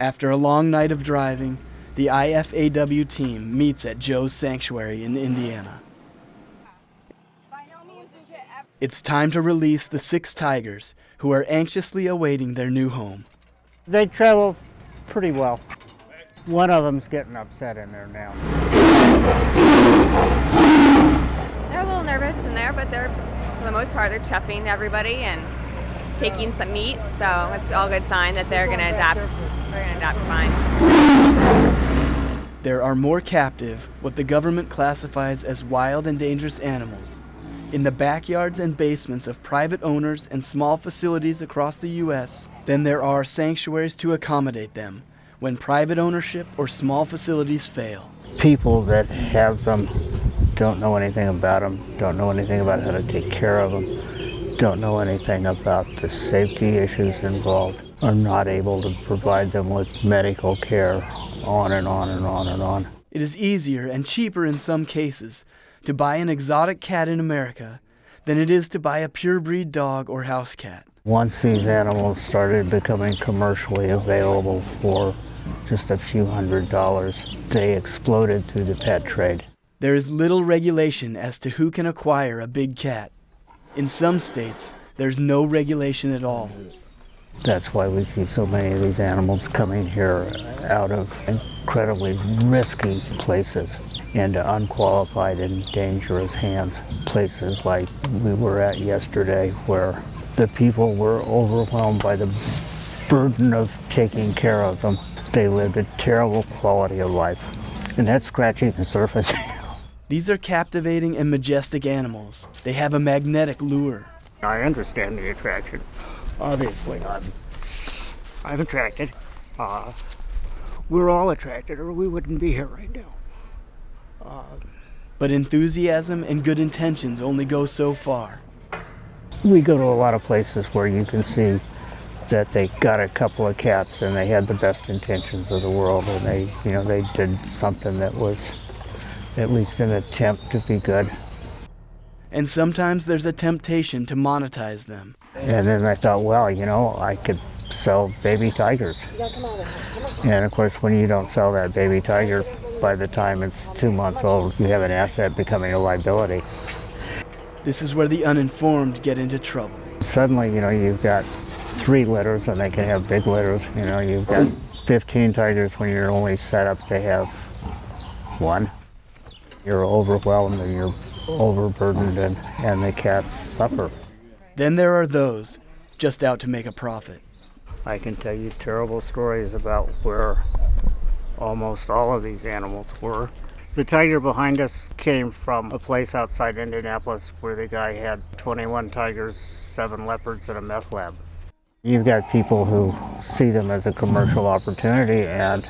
After a long night of driving, the IFAW team meets at Joe's Sanctuary in Indiana. It's time to release the 6 tigers who are anxiously awaiting their new home. They travel pretty well. One of them's getting upset in there now. They're a little nervous in there, but they're, for the most part, they're chuffing everybody and taking some meat, so it's all good sign that they're gonna adapt. They're gonna adapt fine. There are more captive, what the government classifies as wild and dangerous animals, in the backyards and basements of private owners and small facilities across the U.S. than there are sanctuaries to accommodate them when private ownership or small facilities fail. People that have them don't know anything about them, don't know anything about how to take care of them, don't know anything about the safety issues involved, are not able to provide them with medical care, on and on and on and on. It is easier and cheaper in some cases to buy an exotic cat in America than it is to buy a purebred dog or house cat. Once these animals started becoming commercially available for just a few $100s, they exploded through the pet trade. There is little regulation as to who can acquire a big cat. In some states, there's no regulation at all. That's why we see so many of these animals coming here out of incredibly risky places into unqualified and dangerous hands. Places like we were at yesterday where the people were overwhelmed by the burden of taking care of them. They lived a terrible quality of life, and that's scratching the surface. These are captivating and majestic animals. They have a magnetic lure. I understand the attraction. Obviously, I'm attracted. We're all attracted, or we wouldn't be here right now. But enthusiasm and good intentions only go so far. We go to a lot of places where you can see that they got a couple of cats and they had the best intentions of the world, and they did something that was at least an attempt to be good. And sometimes there's a temptation to monetize them. And then I thought, well, I could sell baby tigers. And of course, when you don't sell that baby tiger, by the time it's 2 months old, you have an asset becoming a liability. This is where the uninformed get into trouble. Suddenly, you've got 3 litters, and they can have big litters. You've got 15 tigers when you're only set up to have 1. You're overwhelmed and you're overburdened, and the cats suffer. Then there are those just out to make a profit. I can tell you terrible stories about where almost all of these animals were. The tiger behind us came from a place outside Indianapolis where the guy had 21 tigers, 7 leopards, and a meth lab. You've got people who see them as a commercial opportunity, and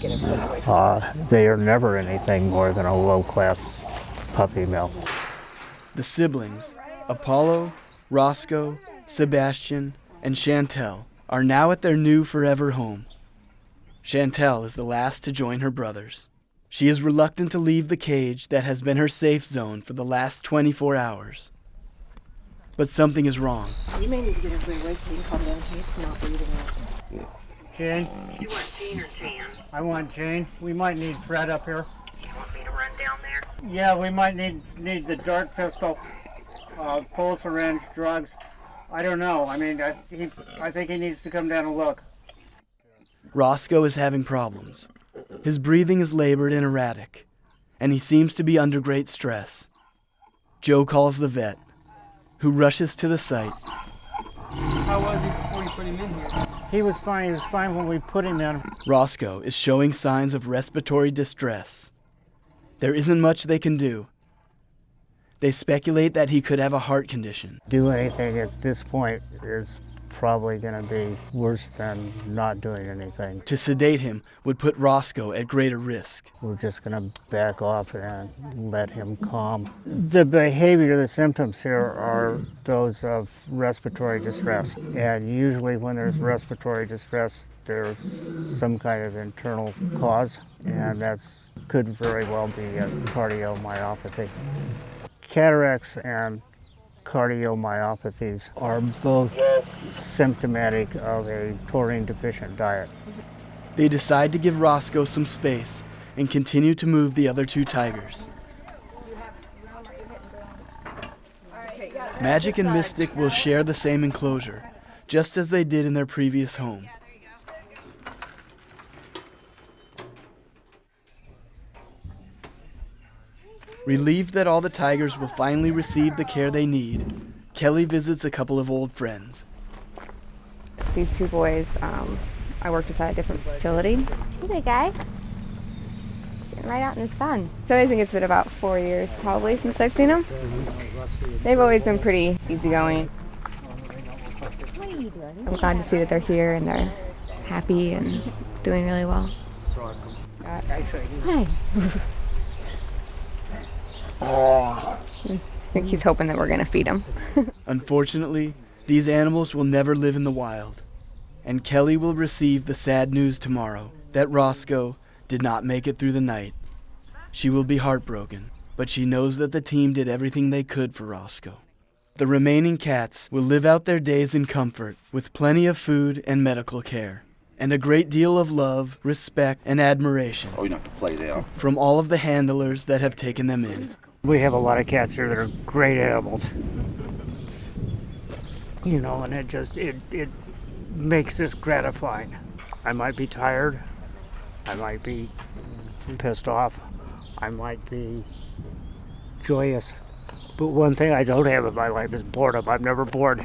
they are never anything more than a low-class puppy mill. The siblings, Apollo, Roscoe, Sebastian, and Chantel, are now at their new forever home. Chantel is the last to join her brothers. She is reluctant to leave the cage that has been her safe zone for the last 24 hours. But something is wrong. You may need to get everybody away so we can calm down. He's not breathing out. Jane? You want Jane or Jan? I want Jane. We might need Fred up here. You want me to run down there? Yeah, we might need the dart pistol, pole syringe, drugs. I don't know. I mean, I think he needs to come down and look. Roscoe is having problems. His breathing is labored and erratic, and he seems to be under great stress. Joe calls the vet, who rushes to the site. How was he before you put him in here? He was fine. He was fine when we put him in. Roscoe is showing signs of respiratory distress. There isn't much they can do. They speculate that he could have a heart condition. Do anything at this point is probably going to be worse than not doing anything. To sedate him would put Roscoe at greater risk. We're just going to back off and let him calm. The behavior, the symptoms here are those of respiratory distress. And usually when there's respiratory distress, there's some kind of internal cause, and that's could very well be a cardiomyopathy. Cataracts and cardiomyopathies are both symptomatic of a taurine deficient diet. They decide to give Roscoe some space and continue to move the other 2 tigers. Magic and Mystic will share the same enclosure, just as they did in their previous home. Relieved that all the tigers will finally receive the care they need, Kelly visits a couple of old friends. These 2 boys, I worked with at a different facility. Hey, big guy. Sitting right out in the sun. So I think it's been about 4 years probably since I've seen them. They've always been pretty easygoing. I'm glad to see that they're here and they're happy and doing really well. Hi. I think he's hoping that we're going to feed him. Unfortunately, these animals will never live in the wild, and Kelly will receive the sad news tomorrow that Roscoe did not make it through the night. She will be heartbroken, but she knows that the team did everything they could for Roscoe. The remaining cats will live out their days in comfort with plenty of food and medical care, and a great deal of love, respect, and admiration from all of the handlers that have taken them in. We have a lot of cats here that are great animals. You know, and it makes this gratifying. I might be tired. I might be pissed off. I might be joyous. But one thing I don't have in my life is boredom. I'm never bored.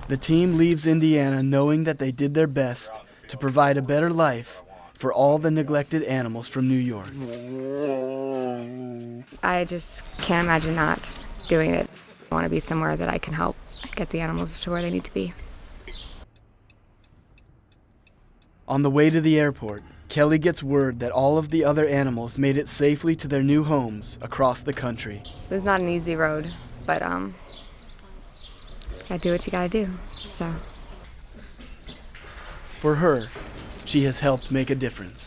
The team leaves Indiana knowing that they did their best to provide a better life for all the neglected animals from New York. I just can't imagine not doing it. I want to be somewhere that I can help get the animals to where they need to be. On the way to the airport, Kelly gets word that all of the other animals made it safely to their new homes across the country. It was not an easy road, but gotta do what you gotta do, so. For her, she has helped make a difference.